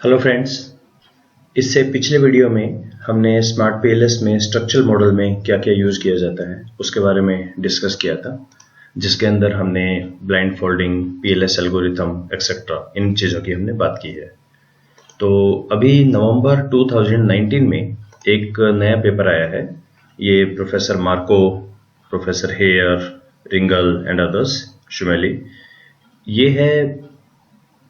Hello friends, इससे पिछले video में हमने स्मार्ट पीएलएस में स्ट्रक्चरल मॉडल में क्या क्या यूज़ किया जाता है उसके बारे में डिस्कस किया था, जिसके अंदर हमने blind folding, PLS algorithm etcetera इन चीज़ों की हमने बात की है। तो अभी नवंबर 2019 में एक नया पेपर आया है। ये professor Marko, professor Hair, Ringle and others, Shmueli, ये है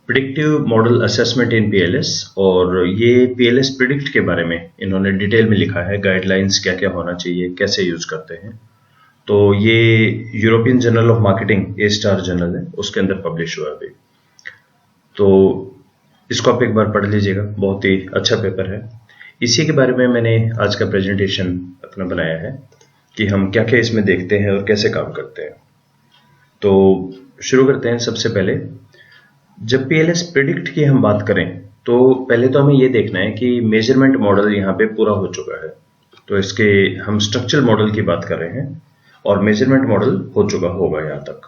predictive model assessment in PLS. और ये पीएलएस प्रिडिक्ट के बारे में इन्होंने डिटेल में लिखा है, गाइडलाइंस क्या क्या होना चाहिए, कैसे यूज करते हैं। तो ये European journal of marketing, A star journal है, उसके अंदर पब्लिश हुआ अभी। तो इसको आप एक बार पढ़ लीजिएगा, बहुत ही अच्छा पेपर है। इसी के बारे में मैंने आज का प्रेजेंटेशन अपना बनाया है कि हम क्या क्या इसमें देखते हैं और कैसे काम करते हैं। तो शुरू करते हैं। सबसे पहले जब पीएलएस प्रिडिक्ट की हम बात करें तो पहले तो हमें ये देखना है कि मेजरमेंट मॉडल यहाँ पे पूरा हो चुका है। तो इसके हम स्ट्रक्चरल मॉडल की बात कर रहे हैं और मेजरमेंट मॉडल हो चुका होगा यहाँ तक।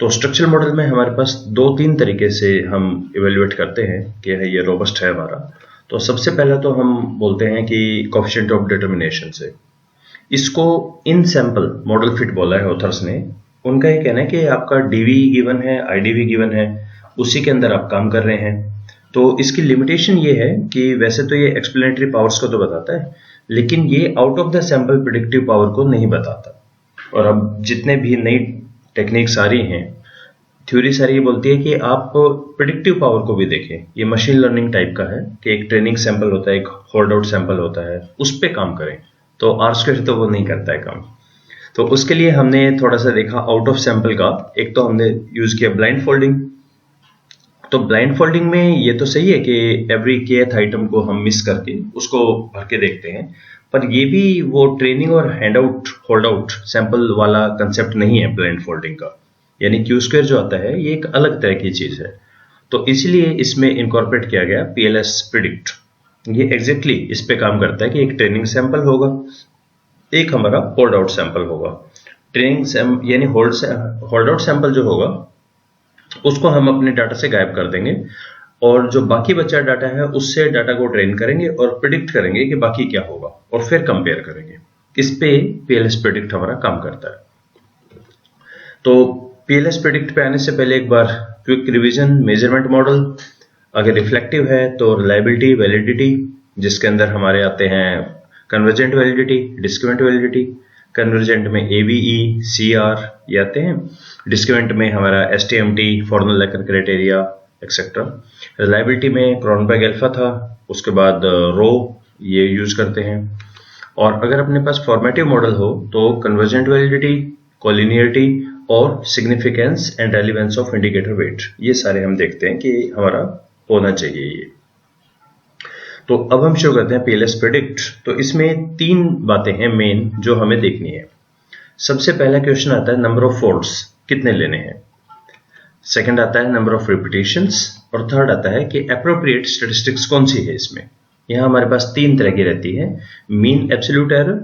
तो स्ट्रक्चरल मॉडल में हमारे पास दो तीन तरीके से हम इवेल्युएट करते हैं कि ये रोबस्ट है हमारा। तो सबसे पहला तो हम बोलते हैं कि कोएफिशिएंट ऑफ डिटर्मिनेशन से। इसको इन सैंपल मॉडल फिट बोला है ऑथर्स ने। उनका ये कहना है कि आपका डीवी गिवन है, आईडीवी गिवन है, उसी के अंदर आप काम कर रहे हैं। तो इसकी लिमिटेशन ये है कि वैसे तो ये एक्सप्लेनेटरी पावर्स को तो बताता है, लेकिन ये out of the sample predictive power को नहीं बताता। और अब जितने भी नई टेक्निक्स आ रही हैं, थ्योरी सारी ये बोलती है कि आप प्रिडिक्टिव पावर को भी देखें। ये मशीन लर्निंग टाइप का है कि एक ट्रेनिंग सैंपल होता है, एक होल्ड आउट सैंपल होता है, उस पर काम करें। तो आर स्क्वायर तो वो नहीं करता है काम। तो उसके लिए हमने थोड़ा सा देखा आउट ऑफ सैंपल का। एक तो हमने यूज किया ब्लाइंड फोल्डिंग। तो ब्लाइंड फोल्डिंग में ये तो सही है कि एवरी kth आइटम को हम मिस करके उसको भर के देखते हैं, पर ये भी वो ट्रेनिंग और hand out hold out sample वाला कंसेप्ट नहीं है ब्लाइंड फोल्डिंग का। यानी क्यू स्क्वायर जो आता है ये एक अलग तरह की चीज है। तो इसलिए इसमें इनकॉर्पोरेट किया गया पीएलएस प्रिडिक्ट। ये एग्जैक्टली इस पे काम करता है कि एक ट्रेनिंग सैंपल होगा, एक हमारा होल्ड आउट सैंपल होगा। ट्रेनिंग यानी होल्ड आउट सैंपल जो होगा उसको हम अपने डाटा से गायब कर देंगे और जो बाकी बचा डाटा है उससे डाटा को ट्रेन करेंगे और प्रिडिक्ट करेंगे कि बाकी क्या होगा और फिर कंपेयर करेंगे। इस पे पीएलएस प्रिडिक्ट हमारा काम करता है। तो पीएलएस प्रिडिक्ट पे आने से पहले एक बार क्विक रिवीजन। मेजरमेंट मॉडल अगर रिफ्लेक्टिव है तो रिलायबिलिटी, वैलिडिटी, जिसके अंदर हमारे आते हैं convergent validity, discriminant validity. Convergent में AVE, CR ये आते हैं। डिस्क्रिमिनेंट में हमारा STMT, फॉर्मल लेकर क्राइटेरिया एक्सेट्रा। रिलायबिलिटी में क्रोनबर्ग अल्फा था, उसके बाद रो ये यूज करते हैं। और अगर अपने पास फॉर्मेटिव मॉडल हो तो कन्वर्जेंट वैलिडिटी, कोलिनियरिटी और significance and relevance of indicator weight, ये सारे हम देखते हैं कि हमारा होना चाहिए ये। तो अब हम शुरू करते हैं पीएलएस प्रिडिक्ट। तो इसमें तीन बातें हैं मेन जो हमें देखनी है। सबसे पहला क्वेश्चन आता है नंबर ऑफ फोल्ड्स कितने लेने हैं। सेकंड आता है नंबर ऑफ रिपीटेशंस और थर्ड आता है कि एप्रोप्रिएट स्टैटिस्टिक्स कौन सी है इसमें। यहां हमारे पास तीन तरह की रहती है, mean absolute error,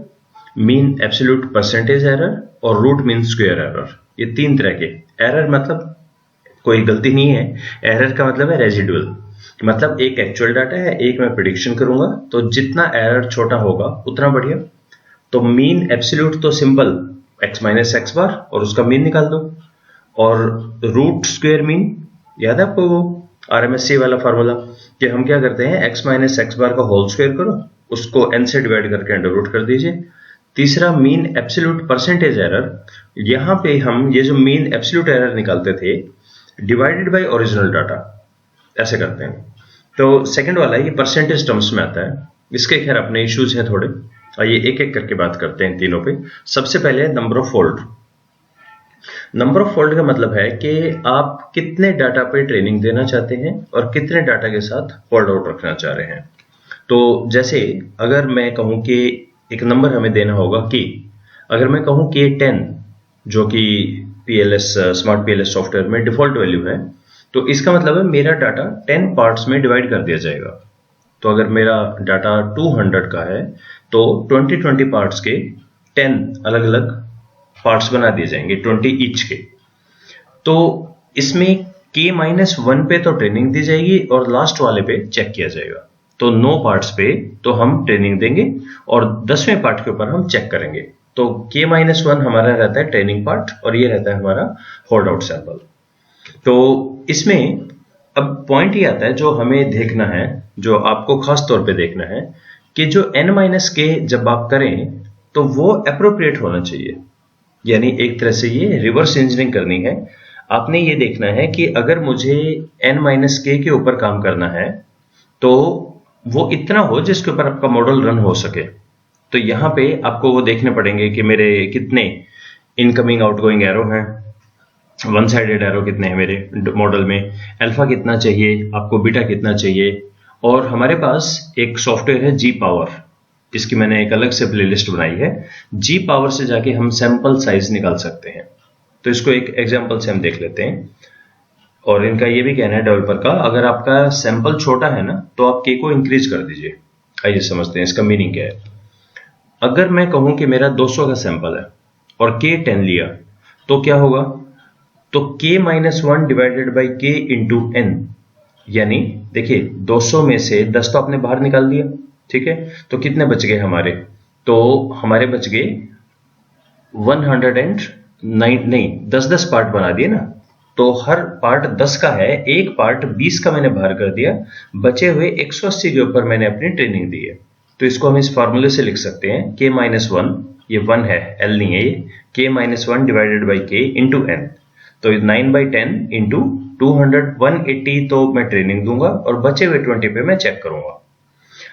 mean absolute percentage error और रूट मीन स्क्वायर एरर। ये तीन तरह के। एरर मतलब कोई गलती नहीं है, एरर का मतलब है रेजिडुअल, मतलब एक एक्चुअल डाटा है, एक मैं प्रिडिक्शन करूंगा, तो जितना एरर छोटा होगा उतना बढ़िया। तो मीन एब्सोल्यूट तो सिंपल x माइनस एक्स बार और उसका मीन निकाल दो। और रूट स्क्वायर मीन याद है आपको वो RMSE वाला फार्मूला कि हम क्या करते हैं, x माइनस एक्स बार का होल स्क्वायर करो, उसको n से डिवाइड करके अंडर रूट कर दीजिए। तीसरा मीन एब्सोल्यूट परसेंटेज एरर। यहां पे हम ये जो मीन एब्सोल्यूट एरर निकालते थे डिवाइडेड बाय ओरिजिनल डाटा, ऐसे करते हैं। तो सेकंड वाला ये परसेंटेज टर्म्स में आता है। इसके खैर अपने इश्यूज हैं थोड़े, आइए एक एक करके बात करते हैं तीनों पे। सबसे पहले number of fold. Number of fold का मतलब है कि आप कितने डाटा पे ट्रेनिंग देना चाहते हैं और कितने डाटा के साथ होल्ड आउट रखना चाह रहे हैं। तो जैसे अगर मैं कहूं कि एक नंबर हमें देना होगा कि अगर मैं कहूं कि 10 जो कि पीएलएस स्मार्ट पीएलएस सॉफ्टवेयर में डिफॉल्ट वैल्यू है, तो इसका मतलब है मेरा डाटा 10 पार्ट्स में डिवाइड कर दिया जाएगा। तो अगर मेरा डाटा 200 का है तो 20 पार्ट्स के 10 अलग अलग पार्ट्स बना दिए जाएंगे, 20 ईच के। तो इसमें K-1 पे तो ट्रेनिंग दी जाएगी और लास्ट वाले पे चेक किया जाएगा। तो 9 पार्ट्स पे तो हम ट्रेनिंग देंगे और 10वें पार्ट के ऊपर हम चेक करेंगे। तो K-1 हमारा रहता है ट्रेनिंग पार्ट और ये रहता है हमारा होल्ड आउट सैंपल। तो इसमें अब पॉइंट ये आता है जो हमें देखना है, जो आपको खास तौर पे देखना है कि जो N-K जब आप करें तो वो अप्रोप्रिएट होना चाहिए। यानी एक तरह से ये रिवर्स इंजीनियरिंग करनी है। आपने ये देखना है कि अगर मुझे N-K के ऊपर काम करना है तो वो इतना हो जिसके ऊपर आपका मॉडल रन हो सके। तो यहाँ पे आपको वो देखने पड़ेंगे कि मेरे कितने इनकमिंग आउटगोइंग एरो हैं, वन साइडेड एरो कितने हैं मेरे मॉडल में, अल्फा कितना चाहिए, आपको बीटा कितना चाहिए। और हमारे पास एक सॉफ्टवेयर है जी पावर, इसकी मैंने एक अलग से प्लेलिस्ट बनाई है। जी पावर से जाके हम सैंपल साइज निकाल सकते हैं। तो इसको एक एग्जांपल से हम देख लेते हैं। और इनका ये भी कहना है डेवलपर का, अगर आपका सैंपल छोटा है ना तो आप के को इंक्रीज कर दीजिए। आइए समझते हैं इसका मीनिंग क्या है। अगर मैं कहूं कि मेरा 200 का सैंपल है और के 10 लिया तो क्या होगा, तो K-1 divided by K into N, यानी देखिए 200 में से 10 तो आपने बाहर निकाल दिया, ठीक है, तो कितने बच गए हमारे, तो हमारे बच गए 109, नहीं 10 पार्ट बना दिए ना, तो हर पार्ट 10 का है, एक पार्ट 20 का मैंने बाहर कर दिया, बचे हुए 180 के ऊपर मैंने अपनी ट्रेनिंग दी है। तो इसको हम इस फॉर्मूले से लिख सकते हैं K-1, ये 1 है, L नहीं है ये, K-1 divided by K into N। तो 9/10 इंटू 180 तो मैं ट्रेनिंग दूंगा और बचे हुए 20 पे मैं चेक करूंगा।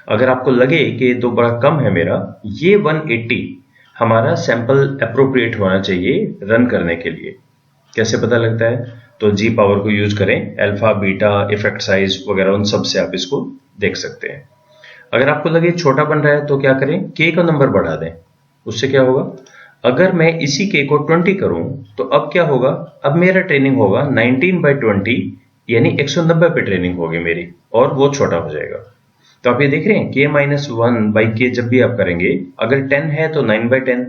अगर आपको लगे कि तो बड़ा कम है मेरा, ये 180 हमारा सैंपल अप्रोप्रिएट होना चाहिए रन करने के लिए। कैसे पता लगता है, तो जी पावर को यूज करें, अल्फा बीटा इफेक्ट साइज वगैरह उन सब से आप इसको देख सकते हैं। अगर आपको लगे छोटा बन रहा है तो क्या करें, के का नंबर बढ़ा दें। उससे क्या होगा, अगर मैं इसी के को 20 करूं तो अब क्या होगा, अब मेरा ट्रेनिंग होगा 19/20, यानी 190 पे ट्रेनिंग होगी मेरी और वो छोटा हो जाएगा। तो आप ये देख रहे हैं K-1/K जब भी आप करेंगे, अगर 10 है तो 9/10,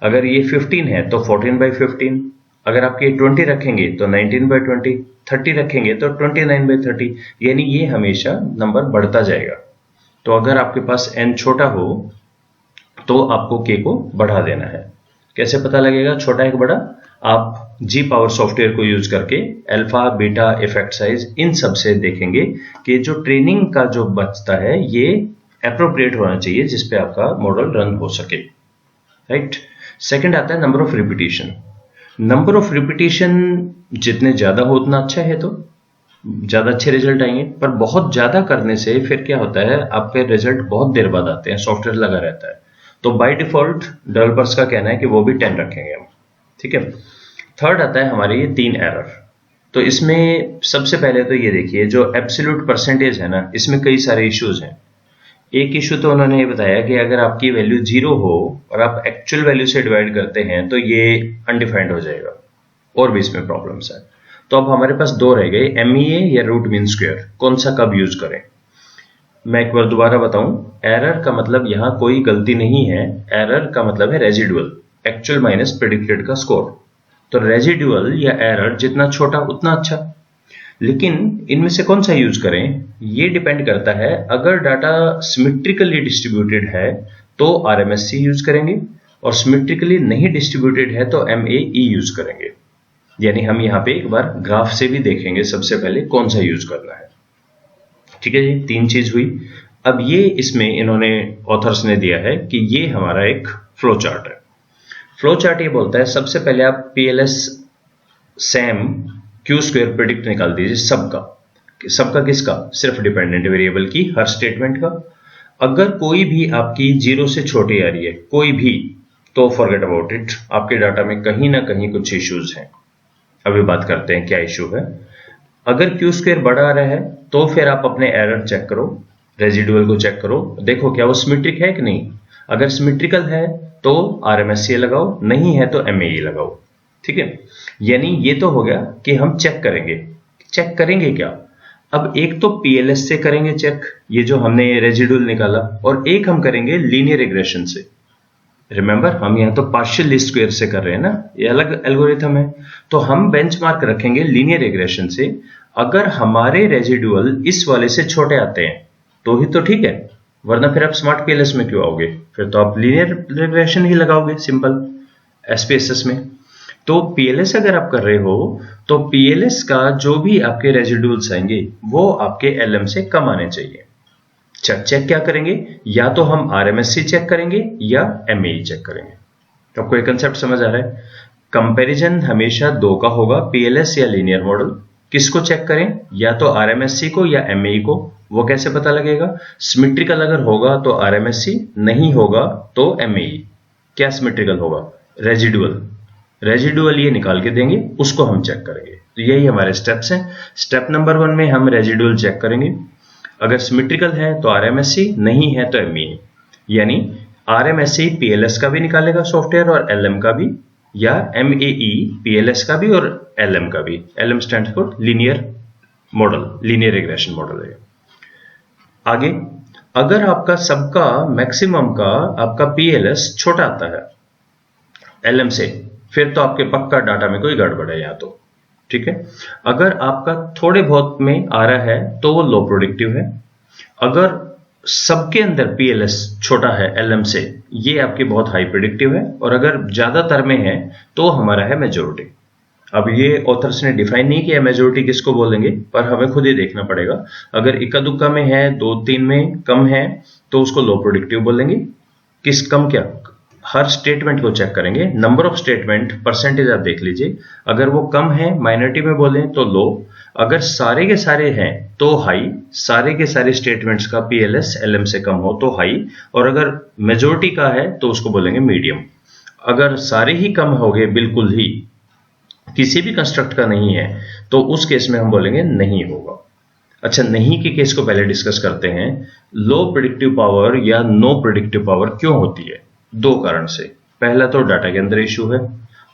अगर ये 15 है तो 14/15, अगर आप ये 20 रखेंगे तो 19/20, 30 रखेंगे तो 29/30, यानी ये हमेशा नंबर बढ़ता जाएगा। तो अगर आपके पास n छोटा हो तो आपको k को बढ़ा देना है। कैसे पता लगेगा छोटा है कि बड़ा, आप जी पावर सॉफ्टवेयर को यूज करके alpha beta effect size in सब से देखेंगे कि जो ट्रेनिंग का जो बचता है ये अप्रोप्रिएट होना चाहिए जिसपे आपका मॉडल रन हो सके, राइट। सेकंड आता है number of repetition. Number of repetition जितने ज्यादा हो उतना अच्छा है, तो ज्यादा अच्छे रिजल्ट आएंगे। पर बहुत ज्यादा करने से फिर क्या होता है, आपके रिजल्ट बहुत देर बाद आते हैं, सॉफ्टवेयर लगा रहता है। तो बाय डिफॉल्ट डेवलपर्स का कहना है कि वो भी 10 रखेंगे हम, ठीक है। थर्ड आता है हमारे ये 3 एरर। तो इसमें सबसे पहले तो ये देखिए, जो एब्सोल्यूट परसेंटेज है ना, इसमें कई सारे इश्यूज हैं। एक इशू तो उन्होंने ये बताया कि अगर आपकी वैल्यू 0 हो और आप एक्चुअल वैल्यू से डिवाइड करते हैं तो ये अनडिफाइंड हो जाएगा, और भी इसमें प्रॉब्लम्स है। तो अब हमारे पास 2 रह गए, MEA या रूट मीन स्क्वायर, कौन सा कब यूज करें। मैं एक बार दोबारा बताऊं, एरर का मतलब यहां कोई गलती नहीं है, एरर का मतलब है रेजिडुअल, एक्चुअल माइनस प्रेडिक्टेड का स्कोर। तो रेजिडुअल या एरर जितना छोटा उतना अच्छा। लेकिन इनमें से कौन सा यूज करें, ये डिपेंड करता है। अगर डाटा सिमेट्रिकली डिस्ट्रीब्यूटेड है तो RMSE यूज करेंगे, और सिमेट्रिकली नहीं डिस्ट्रीब्यूटेड है तो MAE यूज करेंगे। यानी हम यहाँ पे एक बार ग्राफ से भी देखेंगे सबसे पहले कौन सा यूज करना है, ठीक है जी। 3 चीज हुई। अब ये इसमें इन्होंने ऑथर्स ने दिया है कि ये हमारा एक फ्लो चार्ट है। फ्लो चार्ट ये बोलता है सबसे पहले आप PLS Sam Q square predict निकाल दीजिए सबका किसका, सिर्फ डिपेंडेंट वेरिएबल की हर स्टेटमेंट का। अगर कोई भी आपकी 0 से छोटी आ रही है, कोई भी, तो फॉरगेट अबाउट इट, आपके डाटा में कहीं ना कहीं कुछ इश्यूज हैं। अभी बात करते हैं क्या इश्यू है। अगर क्यू स्क्वायर बड़ा आ रहा है तो फिर आप अपने एरर चेक करो, रेजिडुअल को चेक करो, देखो क्या वो सिमेट्रिक है कि नहीं। अगर सिमेट्रिकल है तो RMSE लगाओ, नहीं है तो MAE लगाओ, ठीक है। यानी ये तो हो गया कि हम चेक करेंगे क्या। अब एक तो PLS से करेंगे चेक, ये जो हमने रेजिडुअल निकाला, और एक हम करेंगे लीनियर रिग्रेशन से। रिमेंबर हम यहाँ तो पार्शियल लीस्ट स्क्वायर से कर रहे हैं ना, ये अलग एल्गोरिथम है। तो हम बेंचमार्क रखेंगे लीनियर रिग्रेशन से। अगर हमारे रेजिडुअल इस वाले से छोटे आते हैं तो ही तो ठीक है, वरना फिर आप स्मार्ट पीएलएस में क्यों आओगे? फिर तो आप लीनियर रिग्रेशन ही लगाओगे सिंपल एसपीएसएस में। तो पीएलएस अगर आप कर रहे हो तो पीएलएस का जो भी आपके रेजिडुअल्स आएंगे वो आपके एलएम से कम आने चाहिए। चेक क्या करेंगे? या तो हम आरएमएससी चेक करेंगे या एमएई चेक करेंगे। तो आपको ये कंसेप्ट समझ आ रहा है? कंपैरिजन हमेशा दो का होगा, पीएलएस या लीनियर मॉडल। किसको चेक करें? या तो आरएमएससी को या एमएई को। वो कैसे पता लगेगा? सिमेट्रिकल अगर होगा तो आरएमएससी, नहीं होगा तो एमएई। क्या सिमेट्रिकल होगा? रेजिडुअल ये निकाल के देंगे, उसको हम चेक करेंगे। तो यही हमारे स्टेप्स हैं। स्टेप नंबर 1 में हम रेजिडुअल चेक करेंगे, अगर सिमेट्रिकल है तो आरएमएससी, नहीं है तो एमईई। यानी आरएमएससी पीएलएस का भी निकालेगा सॉफ्टवेयर और एलएम का भी, या एमएई पीएलएस का भी और एलएम का भी। LM stands for linear model, linear regression model है। आगे अगर आपका सबका मैक्सिमम का आपका पीएलएस छोटा आता है एलएम से, फिर तो आपके पक्का डाटा में कोई गड़बड़ है यहाँ तो, ठीक है। अगर आपका थोड़े बहुत में आ रहा है तो वो लो प्रोडिक्टिव है। अगर सबके अंदर पीएलएस छोटा है एलएम से, ये आपकी बहुत हाई प्रेडिक्टिव है। और अगर ज्यादातर में है तो हमारा है मेजोरिटी। अब ये ऑथर्स ने डिफाइन नहीं किया मेजोरिटी किसको बोलेंगे, पर हमें खुद ही देखना पड़ेगा। अगर इक्का दुक्का में है, 2-3 में कम है, तो उसको लो प्रोडिक्टिव बोलेंगे। किस कम क्या? हर स्टेटमेंट को चेक करेंगे, नंबर ऑफ स्टेटमेंट परसेंटेज आप देख लीजिए। अगर वो कम है, माइनॉरिटी में बोलें तो लो, अगर सारे के सारे हैं तो हाई, सारे के सारे स्टेटमेंट्स का पीएलएस एलएम से कम हो तो हाई, और अगर मेजोरिटी का है तो उसको बोलेंगे मीडियम। अगर सारे ही कम हो गए, बिल्कुल ही किसी भी कंस्ट्रक्ट का नहीं है, तो उस केस में हम बोलेंगे नहीं होगा। अच्छा, नहीं के केस को पहले डिस्कस करते हैं। लो प्रेडिक्टिव पावर या नो प्रेडिक्टिव पावर क्यों होती है? 2 कारण से। पहला तो डाटा के अंदर इशू है,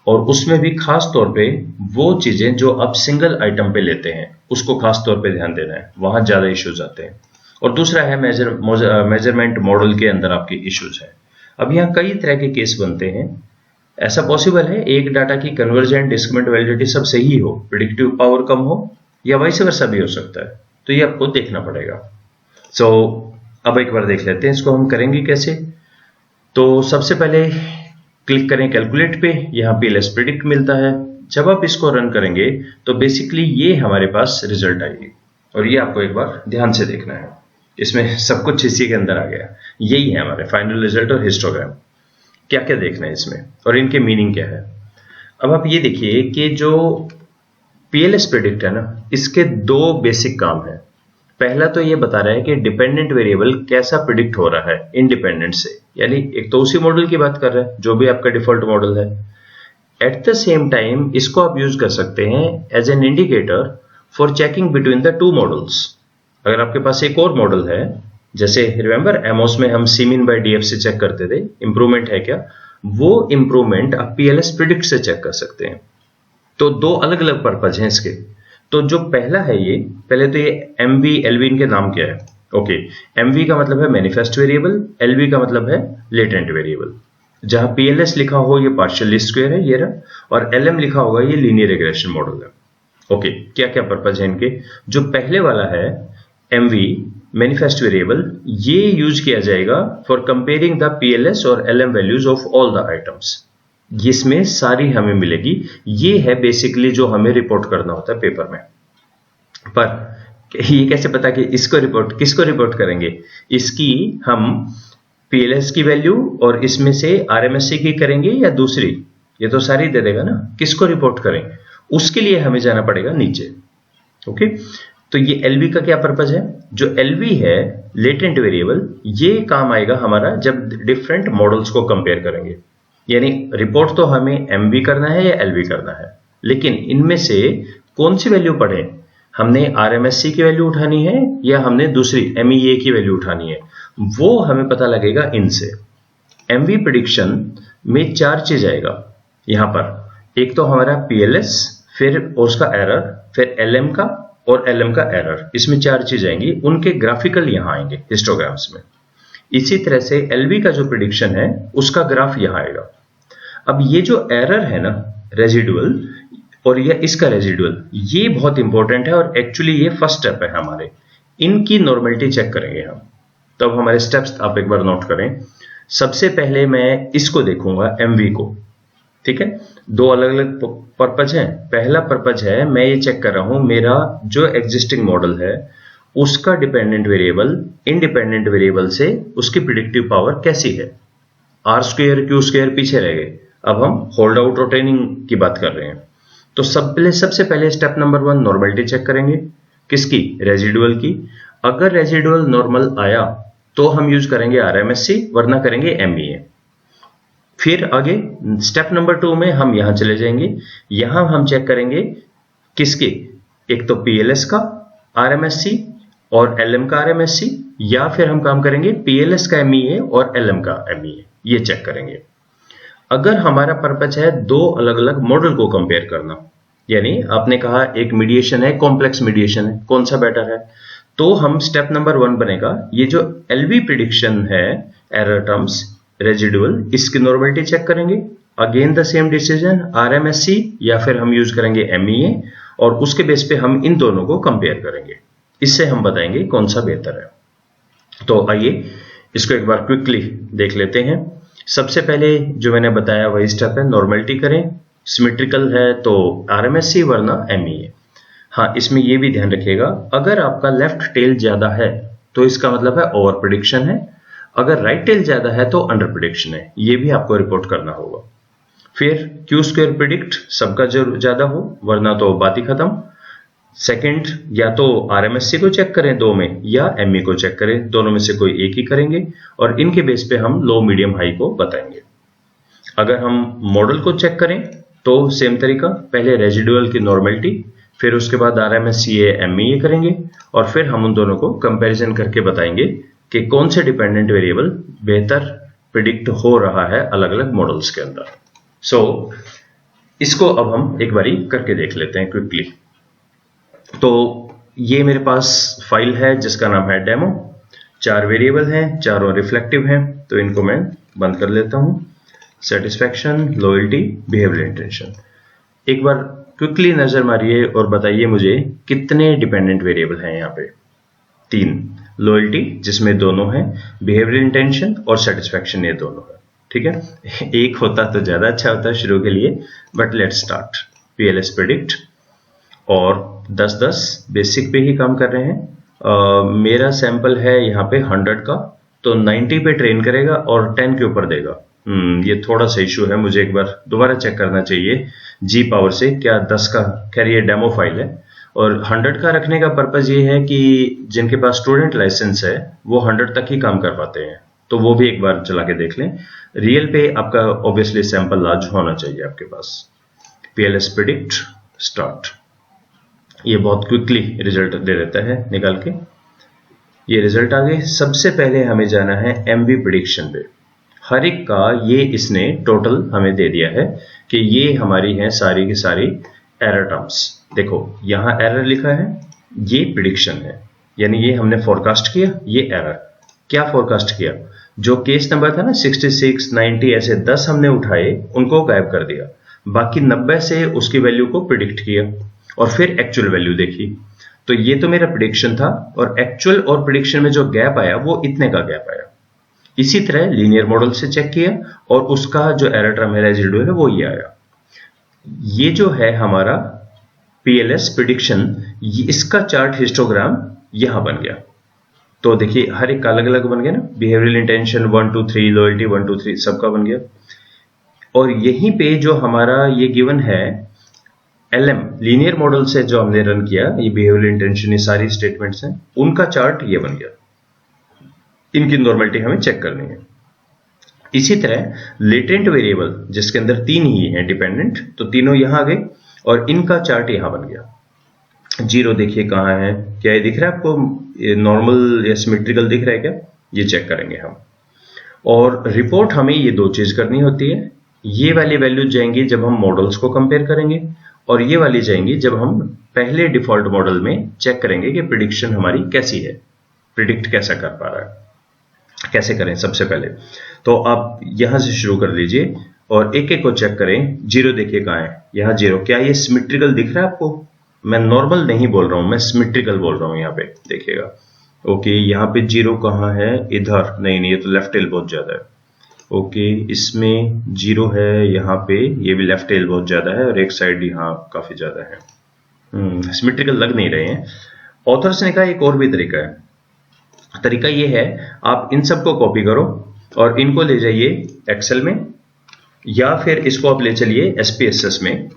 और उसमें भी खास तौर पे वो चीजें जो आप सिंगल आइटम पे लेते हैं उसको खास तौर पे ध्यान देना है, वहां ज्यादा इश्यूज आते हैं। और दूसरा है मेजरमेंट मॉडल के अंदर आपके इश्यूज है। अब यहाँ कई तरह के केस बनते हैं। ऐसा पॉसिबल है एक डाटा की कन्वर्जेंट, डिस्क्रिमिनेंट, वैलिडिटी सब सही हो, प्रेडिक्टिव पावर कम हो, या वाइस वर्सा भी हो सकता है। तो ये आपको देखना पड़ेगा। अब एक बार देख लेते हैं इसको हम करेंगे कैसे। तो सबसे पहले क्लिक करें कैलकुलेट पे, यहाँ पीएलएस प्रिडिक्ट मिलता है। जब आप इसको रन करेंगे तो बेसिकली ये हमारे पास रिजल्ट आएगी, और ये आपको एक बार ध्यान से देखना है। इसमें सब कुछ इसी के अंदर आ गया। यही है हमारे फाइनल रिजल्ट और हिस्टोग्राम। क्या क्या देखना है इसमें और इनके मीनिंग क्या है। अब आप ये देखिए कि जो पीएलएस प्रिडिक्ट है ना, इसके 2 बेसिक काम है। पहला तो ये बता रहा है कि डिपेंडेंट वेरिएबल कैसा प्रिडिक्ट हो रहा है इंडिपेंडेंट से, यानी एक तो उसी मॉडल की बात कर रहा है जो भी आपका डिफॉल्ट मॉडल है। एट द सेम टाइम इसको आप यूज कर सकते हैं as an indicator for checking between the 2 models. अगर आपके पास एक और मॉडल है, जैसे रिमेंबर एमओस में हम सीमिन बाय डीएफ से चेक करते थे, इंप्रूवमेंट है क्या, वो इंप्रूवमेंट आप पीएलएस प्रिडिक्ट से चेक कर सकते हैं। तो 2 अलग अलग पर्पज हैं इसके। तो जो पहला है ये, पहले तो ये एमवी एलवी इनके नाम क्या है? ओके, एमवी का मतलब है मैनिफेस्ट वेरिएबल, एलवी का मतलब है लेटेंट वेरिएबल। जहां पीएलएस लिखा हो ये पार्शियल लीस्ट स्क्वायर है ये रहा, और एलएम लिखा होगा ये लीनियर रिग्रेशन मॉडल है। ओके, क्या क्या पर्पज है इनके? जो पहले वाला है एमवी मैनिफेस्ट वेरिएबल, ये यूज किया जाएगा फॉर कंपेयरिंग द पीएलएस और LM values of all the items. जिसमें सारी हमें मिलेगी। ये है बेसिकली जो हमें रिपोर्ट करना होता है पेपर में। पर ये कैसे पता कि इसको रिपोर्ट किसको रिपोर्ट करेंगे? इसकी हम पीएलएस की वैल्यू और इसमें से आरएमएससी की करेंगे या दूसरी? ये तो सारी दे देगा ना, किसको रिपोर्ट करें? उसके लिए हमें जाना पड़ेगा नीचे। ओके, तो ये एलवी का क्या पर्पज है? जो एलवी है लेटेंट वेरिएबल, ये काम आएगा हमारा जब डिफरेंट मॉडल्स को कंपेयर करेंगे। यानी रिपोर्ट तो हमें एमवी करना है या एलवी करना है, लेकिन इनमें से कौन सी वैल्यू पढ़े? हमने आरएमएससी की वैल्यू उठानी है या हमने दूसरी एमईए की वैल्यू उठानी है? वो हमें पता लगेगा इनसे। एमवी प्रेडिक्शन में 4 चीज आएगा यहां पर। एक तो हमारा पीएलएस, फिर उसका एरर, फिर एलएम का और एलएम का एरर। इसमें 4 चीज आएंगी। उनके ग्राफिकल यहां आएंगे हिस्टोग्राम्स में। इसी तरह से LV का जो प्रिडिक्शन है उसका ग्राफ यहां आएगा। अब ये जो एरर है ना रेजिडुअल और ये इसका रेजिडुअल, ये बहुत इंपॉर्टेंट है और एक्चुअली ये फर्स्ट स्टेप है हमारे। इनकी नॉर्मेलिटी चेक करेंगे हम। तो अब हमारे स्टेप्स आप एक बार नोट करें। सबसे पहले मैं इसको देखूंगा MV को, ठीक है। दो अलग अलग पर्पज हैं। पहला पर्पज है मैं ये चेक कर रहा हूं मेरा जो एग्जिस्टिंग मॉडल है उसका डिपेंडेंट वेरिएबल इंडिपेंडेंट वेरिएबल से उसकी प्रिडिक्टिव पावर कैसी है। R² Q² पीछे रह गए, अब हम होल्ड आउट रोटेनिंग की बात कर रहे हैं। तो सबसे पहले स्टेप नंबर 1 नॉर्मलिटी चेक करेंगे, किसकी, रेजिडुअल की। अगर रेजिडुअल नॉर्मल आया तो हम यूज करेंगे RMSE, वरना करेंगे MEA। फिर आगे स्टेप नंबर 2 में हम यहां चले जाएंगे, यहां हम चेक करेंगे किसके, एक तो PLS का RMSE और LM का RMSE, या फिर हम काम करेंगे PLS का MEA और LM का MEA, ये चेक करेंगे। अगर हमारा पर्पज है दो अलग अलग मॉडल को कंपेयर करना, यानी आपने कहा एक मीडिएशन है, कॉम्प्लेक्स मीडिएशन है, कौन सा बेटर है, तो हम स्टेप नंबर 1 बनेगा ये जो LV प्रिडिक्शन है एरर टर्म्स रेजिडुअल, इसकी नॉर्मलिटी चेक करेंगे। Again the same decision, RMSE या फिर हम यूज करेंगे MEA, और उसके बेस पे हम इन दोनों को कंपेयर करेंगे। इससे हम बताएंगे कौन सा बेहतर है। तो आइए इसको एक बार क्विकली देख लेते हैं। सबसे पहले जो मैंने बताया वही स्टेप है, नॉर्मलिटी करें। सिमेट्रिकल है तो RMSE वरना MEA। हाँ, इसमें यह भी ध्यान रखिएगा अगर आपका लेफ्ट टेल ज्यादा है तो इसका मतलब है ओवर प्रिडिक्शन है, अगर राइट टेल ज्यादा है तो अंडर प्रिडिक्शन है, ये भी आपको रिपोर्ट करना होगा। फिर Q² प्रिडिक्ट सबका ज्यादा हो, वरना तो बात ही खत्म। सेकंड, या तो RMSE को चेक करें दो में, या ME को चेक करें, दोनों में से कोई एक ही करेंगे और इनके बेस पे हम लो मीडियम हाई को बताएंगे। अगर हम मॉडल को चेक करें तो सेम तरीका, पहले रेजिडुअल की नॉर्मलिटी, फिर उसके बाद RMSE MEA करेंगे और फिर हम उन दोनों को कंपैरिजन करके बताएंगे कि कौन से डिपेंडेंट वेरिएबल बेहतर प्रिडिक्ट हो रहा है अलग अलग मॉडल्स के अंदर। सो इसको अब हम एक बारी करके देख लेते हैं क्विकली। तो ये मेरे पास फाइल है जिसका नाम है डेमो। 4 वेरिएबल हैं, चारों रिफ्लेक्टिव हैं, तो इनको मैं बंद कर लेता हूं। Satisfaction, loyalty, behaviour intention. एक बार क्विकली नजर मारिए और बताइए मुझे कितने डिपेंडेंट वेरिएबल हैं यहाँ पे। 3, लॉयल्टी जिसमें दोनों हैं, बिहेवियर इंटेंशन और सेटिस्फैक्शन, ये दोनों है, ठीक है। एक होता तो ज्यादा अच्छा होता शुरू के लिए, but let's start. PLS predict और 10-10 बेसिक पे ही काम कर रहे हैं। मेरा सैंपल है यहाँ पे 100 का, तो 90 पे ट्रेन करेगा और 10 के ऊपर देगा। ये थोड़ा सा इशू है, मुझे एक बार दोबारा चेक करना चाहिए G पावर से, क्या 10 का, खैर ये डेमो फाइल है। और 100 का रखने का पर्पज ये है कि जिनके पास स्टूडेंट लाइसेंस है वो 100 तक ही काम कर पाते हैं, तो वो भी एक बार चला के देख लें। रियल पे आपका ऑब्वियसली सैंपल लार्ज होना चाहिए आपके पास। PLS प्रेडिक्ट स्टार्ट, ये बहुत क्विकली रिजल्ट दे देता है निकाल के। ये रिजल्ट आ गए। सबसे पहले हमें जाना है MV प्रेडिक्शन पे। हर एक का ये इसने टोटल हमें दे दिया है कि ये हमारी हैं सारी की सारी एरर टर्म्स। देखो यहां एरर लिखा है, ये प्रिडिक्शन है, यानी ये हमने फोरकास्ट किया, ये एरर। क्या फोरकास्ट किया, जो केस नंबर था ना 66, 90 ऐसे 10 हमने उठाए, उनको गायब कर दिया, बाकी 90 से उसकी वैल्यू को प्रिडिक्ट किया और फिर एक्चुअल वैल्यू देखी। तो ये तो मेरा प्रिडिक्शन था और एक्चुअल और प्रिडिक्शन में जो गैप आया वो इतने का गैप आया। इसी तरह लीनियर मॉडल से चेक किया और उसका जो एरर टर्म है रेजिडुअल है वो ये आया। ये जो है हमारा PLS प्रिडिक्शन, इसका चार्ट हिस्टोग्राम यहां बन गया। तो देखिए हर एक का अलग अलग बन गया ना, बिहेवियरल इंटेंशन 1 2 3, लॉयल्टी 1 2 3 सबका बन गया। और यहीं पे जो हमारा ये गिवन है LM लीनियर मॉडल से जो हमने रन किया, ये बिहेवियरल इंटेंशन, ये सारी स्टेटमेंट्स हैं, उनका चार्ट ये बन गया। इनकी नॉर्मलिटी हमें चेक करनी है। इसी तरह लेटेंट वेरिएबल जिसके अंदर 3 ही हैं डिपेंडेंट, तो तीनों यहां आ गए और इनका चार्ट यहां बन गया। 0 देखिए कहां है, क्या ये दिख रहा है आपको, नॉर्मल या सिमेट्रिकल दिख रहा है क्या, ये चेक करेंगे हम। और रिपोर्ट हमें ये 2 चीज करनी होती है। ये वाली वैल्यू जाएंगी जब हम मॉडल्स को कंपेयर करेंगे, और ये वाली जाएंगी जब हम पहले डिफॉल्ट मॉडल में चेक करेंगे कि प्रिडिक्शन हमारी कैसी है, प्रिडिक्ट कैसा कर पा रहा है। कैसे करें सबसे पहले तो आप यहां से शुरू कर लीजिए और एक एक को चेक करें। जीरो देखिए कहाँ है, यहाँ जीरो। क्या ये सिमेट्रिकल दिख रहा है आपको? मैं नॉर्मल नहीं बोल रहा हूं, मैं सिमेट्रिकल बोल रहा हूं। यहाँ पे देखिएगा, ओके यहाँ पे जीरो कहाँ है? इधर नहीं, ये तो लेफ्ट टेल बहुत ज्यादा है। ओके इसमें जीरो है यहाँ पे, ये भी लेफ्ट टेल बहुत ज्यादा है और एक साइड यहाँ काफी ज्यादा है। सिमेट्रिकल लग नहीं रहे हैं। ऑथर्स ने कहा एक और भी तरीका है। तरीका ये है, आप इन सबको कॉपी करो और इनको ले जाइए एक्सेल में, या फिर इसको आप ले चलिए SPSS में।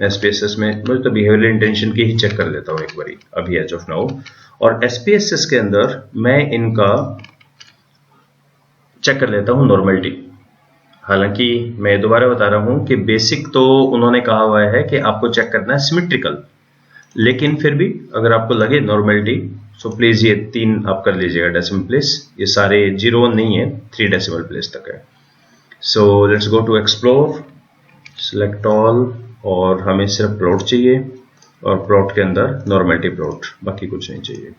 SPSS में मुझे तो बिहेवियरल इंटेंशन की ही चेक कर लेता हूँ एक बारी अभी एज ऑफ नाउ। और SPSS के अंदर मैं इनका चेक कर लेता हूँ नॉर्मलिटी। हालांकि मैं दोबारा बता रहा हूँ कि बेसिक तो उन्होंने कहा हुआ है कि आपको चेक करना है सिमेट्रिकल, लेकिन फिर भी अगर आपको लगे नॉर्मलिटी सो प्लीज ये 3 आप कर लीजिएगा डेसिमल प्लेस। ये सारे 0 नहीं है, 3 डेसिमल प्लेस तक है। So let's go to explore, select all, और हमें सिर्फ प्लॉट चाहिए और प्लॉट के अंदर नॉर्मलिटी प्लॉट, बाकी कुछ नहीं चाहिए।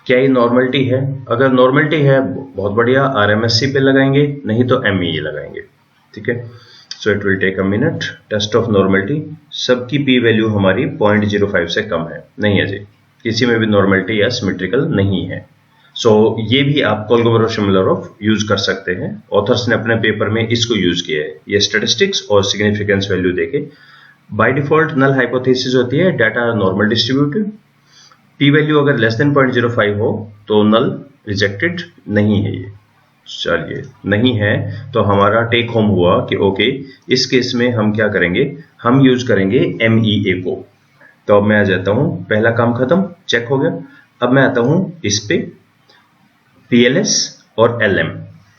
क्या ये नॉर्मलिटी है? अगर नॉर्मलिटी है बहुत बढ़िया, RMSC पे लगाएंगे, नहीं तो MEE लगाएंगे। ठीक है, so it will take a minute. Test of normality, सबकी P वैल्यू हमारी 0.05 से कम है, नहीं है जी, किसी में भी नॉर्मलिटी या सिमेट्रिकल नहीं है। सो ये भी आप कोलगोमरो-शिमोलोव यूज कर सकते हैं। ऑथर्स ने अपने पेपर में इसको यूज किया है। ये स्टैटिस्टिक्स और सिग्निफिकेंस वैल्यू देके बाय डिफॉल्ट नल हाइपोथेसिस होती है, data normal distributed. P value अगर लेस देन 0.05 हो तो नल, रिजेक्टेड नहीं है ये। चलिए नहीं है तो हमारा टेक होम हुआ कि ओके इस केस में हम क्या करेंगे, हम यूज करेंगे MEA को। तो अब मैं आ जाता हूं, पहला काम खत्म, चेक हो गया। अब मैं आता हूं इस पे PLS और LM।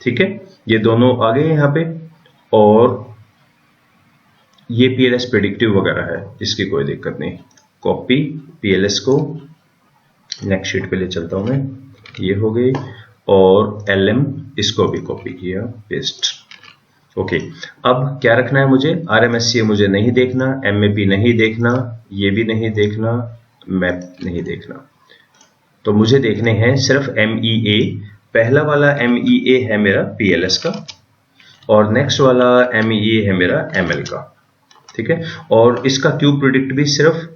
ठीक है, ये दोनों आ गए यहाँ पे, और ये PLS प्रेडिक्टिव वगैरह है, इसकी कोई दिक्कत नहीं। कॉपी PLS को नेक्स्ट शीट पे ले चलता हूं मैं, ये हो गई, और LM इसको भी कॉपी किया, पेस्ट। ओके अब क्या रखना है मुझे? RMSC मुझे नहीं देखना, MAP नहीं देखना, ये भी नहीं देखना, मैप नहीं देखना, तो मुझे देखने हैं सिर्फ MEA। पहला वाला MEA है मेरा PLS का, और नेक्स्ट वाला MEA है मेरा ML का। ठीक है, और इसका क्यूब प्रिडिक्ट भी सिर्फ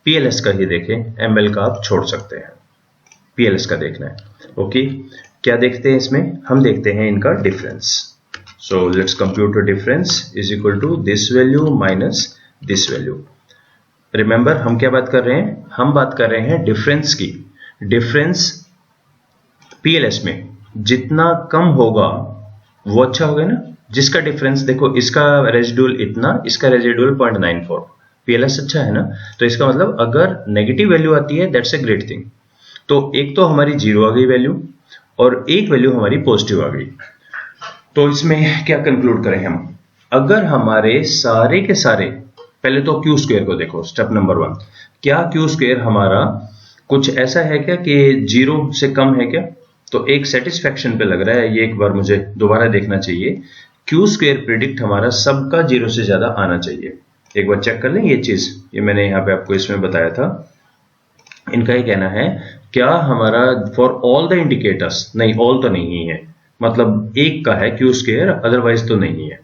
PLS का ही देखें, ML का आप छोड़ सकते हैं, PLS का देखना है। ओके क्या देखते हैं इसमें? हम देखते हैं इनका difference. So let's compute difference is equal to this value minus this value. Remember हम क्या बात कर रहे हैं? हम बात कर रहे हैं डिफरेंस की। डिफरेंस PLS में जितना कम होगा वो अच्छा होगा ना। जिसका डिफरेंस देखो, इसका रेजिडुअल इतना, इसका रेजिडुअल 0.94, PLS अच्छा है ना, तो इसका मतलब अगर नेगेटिव वैल्यू आती है दैट्स ए ग्रेट थिंग। तो एक तो हमारी 0 आ गई वैल्यू, और एक वैल्यू हमारी पॉजिटिव आ गई। तो इसमें क्या कंक्लूड करें हम? अगर हमारे सारे के सारे, पहले तो क्यू स्क्वायर को देखो, स्टेप नंबर 1, क्या क्यू स्क्वायर हमारा कुछ ऐसा है क्या कि 0 से कम है क्या? तो एक सेटिस्फेक्शन पे लग रहा है, ये एक बार मुझे दोबारा देखना चाहिए। क्यू स्क्वायर प्रिडिक्ट हमारा सबका 0 से ज्यादा आना चाहिए। एक बार चेक कर लें ये चीज, ये मैंने यहाँ पे आपको इसमें बताया था। इनका ये कहना है क्या हमारा फॉर ऑल द इंडिकेटर्स, नहीं ऑल तो नहीं है, मतलब एक का है क्यू स्क्वायर, अदरवाइज तो नहीं है,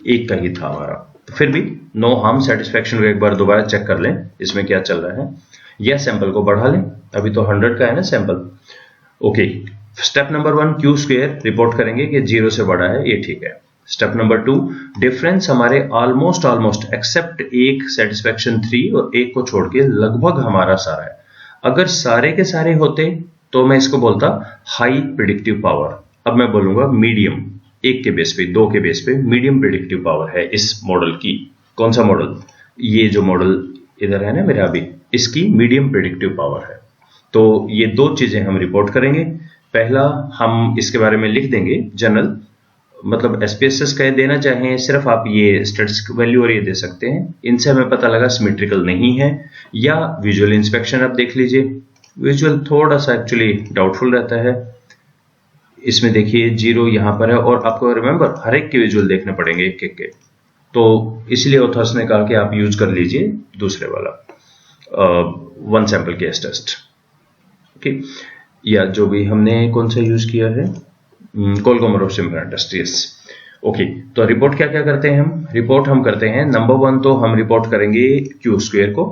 एक का ही था हमारा। तो फिर भी नो हार्म, सेटिस्फेक्शन को एक बार दोबारा चेक कर लें इसमें क्या चल रहा है, या सैंपल को बढ़ा लें, अभी तो 100 का है ना sample. Okay step number 1 Q square report करेंगे कि 0 से बड़ा है, ये ठीक है। स्टेप नंबर 2 डिफरेंस हमारे ऑलमोस्ट एक्सेप्ट एक, सेटिस्फेक्शन 3, और एक को छोड़ के लगभग हमारा सारा है। अगर सारे के सारे होते तो मैं इसको बोलता हाई प्रिडिक्टिव पावर। अब मैं बोलूंगा मीडियम, एक के बेस पे, 2 के बेस पे मीडियम प्रिडिक्टिव पावर है इस मॉडल की। कौन सा मॉडल? ये जो मॉडल इधर है ना मेरा अभी, इसकी मीडियम प्रिडिक्टिव पावर है। तो ये 2 चीजें हम रिपोर्ट करेंगे। पहला हम इसके बारे में लिख देंगे जनरल, मतलब SPSS कह देना चाहें सिर्फ आप ये स्टैटिस्टिक वैल्यू और ये दे सकते हैं। इनसे हमें पता लगा सिमेट्रिकल नहीं है। या विजुअल इंस्पेक्शन आप देख लीजिए, विजुअल थोड़ा सा एक्चुअली डाउटफुल रहता है। इसमें देखिए 0 यहां पर है, और आपको रिमेंबर हर एक के विजुअल देखने पड़ेंगे एक एक के, तो इसलिए ऑथर्स ने कहा कि आप यूज कर लीजिए दूसरे वाला 1 सैंपल केस टेस्ट। ओके या जो भी हमने कौन सा यूज किया है, कोलकोमर ऑफ सिमिलर इंडस्ट्रीज। ओके, तो रिपोर्ट क्या क्या करते हैं हम? रिपोर्ट हम करते हैं, नंबर 1 तो हम रिपोर्ट करेंगे क्यू स्क्वायर को,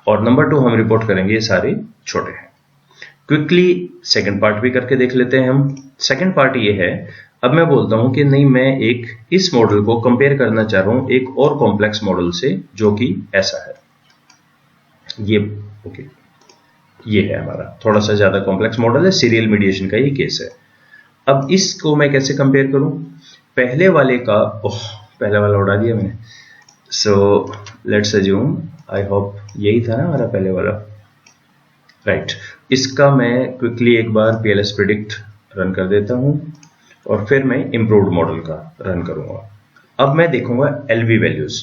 और नंबर 2 हम रिपोर्ट करेंगे ये सारे छोटे हैं। क्विकली सेकंड पार्ट भी करके देख लेते हैं हम। सेकंड पार्ट ये है, अब मैं बोलता हूं कि नहीं, मैं एक इस मॉडल को कंपेयर करना चाह रहा हूं एक और कॉम्प्लेक्स मॉडल से जो कि ऐसा है, ये ओके, ये है हमारा थोड़ा सा ज्यादा कॉम्प्लेक्स मॉडल है, सीरियल मीडिएशन का ये केस है। अब इसको मैं कैसे कंपेयर करूं? पहले वाले का, पहले वाला उड़ा दिया मैंने, so let's assume, I hope यही था ना हमारा पहले वाला, राइट। इसका मैं क्विकली एक बार PLS प्रेडिक्ट रन कर देता हूं और फिर मैं इम्प्रूव्ड मॉडल का रन करूंगा। अब मैं देखूंगा LV वैल्यूज।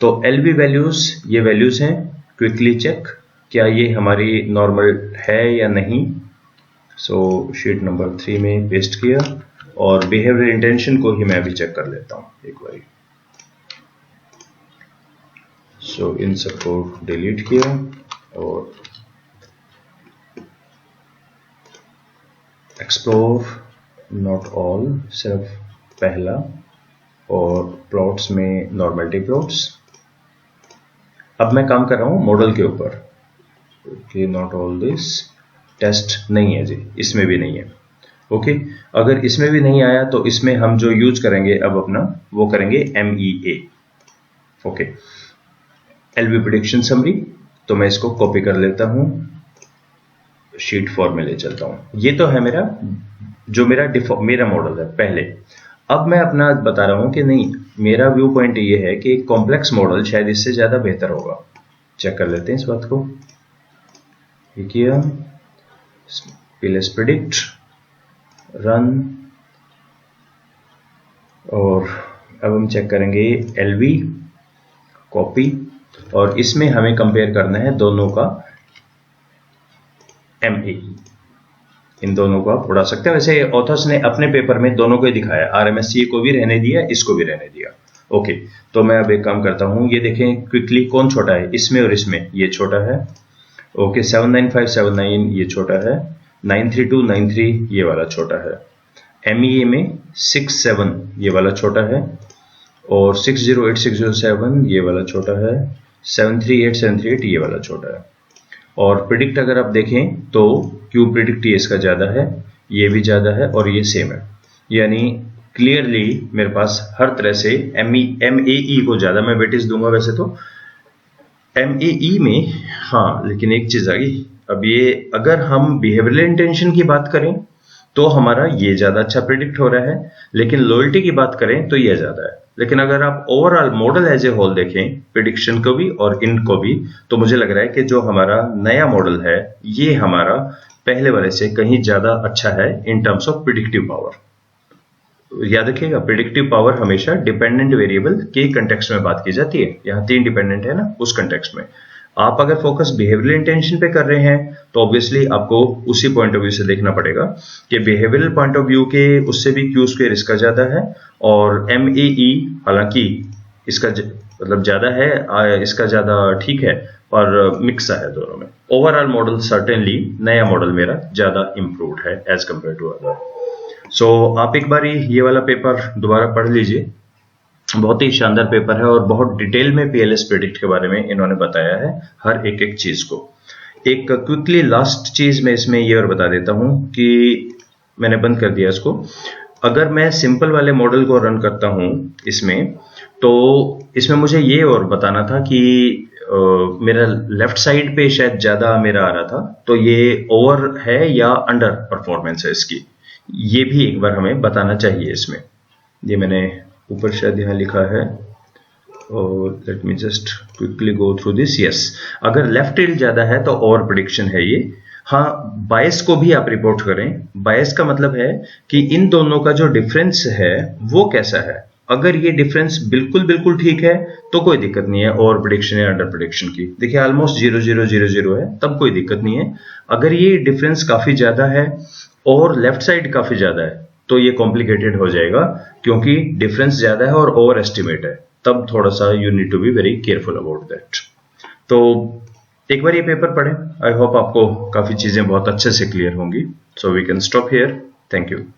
तो LV वैल्यूज, ये वैल्यूज हैं, क्विकली चेक क्या ये हमारी नॉर्मल है या नहीं। सो शीट नंबर 3 में पेस्ट किया, और बिहेवियर इंटेंशन को ही मैं अभी चेक कर लेता हूं एक बार। सो इन सबको डिलीट किया और एक्सप्लोर नॉट ऑल, सिर्फ पहला, और प्लॉट्स में नॉर्मलिटी प्लॉट्स। अब मैं काम कर रहा हूं मॉडल के ऊपर कि नॉट ऑल दिस, टेस्ट नहीं है जी, इसमें भी नहीं है। ओके, अगर इसमें भी नहीं आया तो इसमें हम जो यूज करेंगे अब अपना, वो करेंगे MEA। Okay, LV prediction summary, तो मैं इसको कॉपी कर लेता हूं, शीट 4 में ले चलता हूं। ये तो है मेरा, जो मेरा मॉडल है पहले। अब मैं अपना बता रहा हूं कि नहीं, मेरा व्यू पॉइंट ये है कि कॉम्प्लेक्स मॉडल शायद इससे ज्यादा बेहतर होगा। चेक कर लेते हैं इस बात को। ये किया, PLS प्रेडिक्ट रन, और अब हम चेक करेंगे LV कॉपी, और इसमें हमें कंपेयर करना है दोनों का MAE। इन दोनों को आप उड़ा सकते हैं। वैसे ऑथर्स ने अपने पेपर में दोनों को ही दिखाया, RMSCA को भी रहने दिया, इसको भी रहने दिया। ओके, तो मैं अब एक काम करता हूं, ये देखें क्विकली कौन छोटा है, इसमें और इसमें, ये छोटा है। ओके, 79579 ये छोटा है, 93293 ये वाला छोटा है, MEA में 67 ये वाला छोटा है, और 608607 ये वाला छोटा है, 738738 ये वाला छोटा है। और प्रिडिक्ट अगर आप देखें तो क्यू प्रिडिक्ट ये इसका ज्यादा है, ये भी ज्यादा है, और ये सेम है। यानी क्लियरली मेरे पास हर तरह से MAE को ज्यादा मैं वेटेज दूंगा। वैसे तो MAE में, हाँ, लेकिन एक चीज आ गई, अब ये अगर हम बिहेवियरल इंटेंशन की बात करें तो हमारा ये ज्यादा अच्छा प्रिडिक्ट हो रहा है, लेकिन लॉयल्टी की बात करें तो ये ज्यादा है। लेकिन अगर आप overall model as a whole देखें, प्रिडिक्शन को भी और इनको भी, तो मुझे लग रहा है कि जो हमारा नया मॉडल है ये हमारा पहले वाले से कहीं ज्यादा अच्छा है in terms of predictive power. याद रखिएगा, प्रिडिक्टिव पावर हमेशा डिपेंडेंट वेरिएबल के कंटेक्स्ट में बात की जाती है। यहाँ 3 डिपेंडेंट है ना, उस कंटेक्स्ट में। आप अगर फोकस बिहेवियरल इंटेंशन पे कर रहे हैं तो ऑब्वियसली आपको उसी पॉइंट ऑफ व्यू से देखना पड़ेगा कि बिहेवियरल पॉइंट ऑफ व्यू के उससे भी क्यू स्क्वायर इसका ज्यादा है, और MAE हालांकि इसका मतलब ज्यादा है, इसका ज्यादा ठीक है, और मिक्स है दोनों में। ओवरऑल मॉडल सर्टेनली नया मॉडल मेरा ज्यादा इंप्रूव्ड है एज कंपेयर टू अदर। सो आप एक बार ये वाला पेपर दोबारा पढ़ लीजिए, बहुत ही शानदार पेपर है, और बहुत डिटेल में PLS प्रेडिक्ट के बारे में इन्होंने बताया है, हर एक चीज को। एक क्विकली लास्ट चीज मैं इसमें ये और बता देता हूं कि मैंने बंद कर दिया इसको। अगर मैं सिंपल वाले मॉडल को रन करता हूं इसमें, तो इसमें मुझे ये और बताना था कि मेरा लेफ्ट साइड पे शायद ज्यादा मेरा आ रहा था, तो ये ओवर है या अंडर परफॉर्मेंस है इसकी, ये भी एक बार हमें बताना चाहिए इसमें। ये मैंने ऊपर शायद यहाँ लिखा है, और let me just quickly go through this. Yes, अगर लेफ्ट टिल्ट ज्यादा है तो ओवर प्रेडिक्शन है ये। हाँ, बायस को भी आप रिपोर्ट करें। बायस का मतलब है कि इन दोनों का जो डिफरेंस है वो कैसा है। अगर ये डिफरेंस बिल्कुल ठीक है तो कोई दिक्कत नहीं है ओवर प्रेडिक्शन या अंडर प्रेडिक्शन की। देखिए ऑलमोस्ट 0-0-0-0 है, तब कोई दिक्कत नहीं है। अगर ये डिफरेंस काफी ज्यादा है और लेफ्ट साइड काफी ज्यादा है तो ये कॉम्प्लिकेटेड हो जाएगा, क्योंकि डिफरेंस ज्यादा है और ओवर एस्टिमेट है, तब थोड़ा सा you need to be very careful about that. तो एक बार ये पेपर पढ़ें, आई होप आपको काफी चीजें बहुत अच्छे से क्लियर होंगी। So we can stop here. Thank you.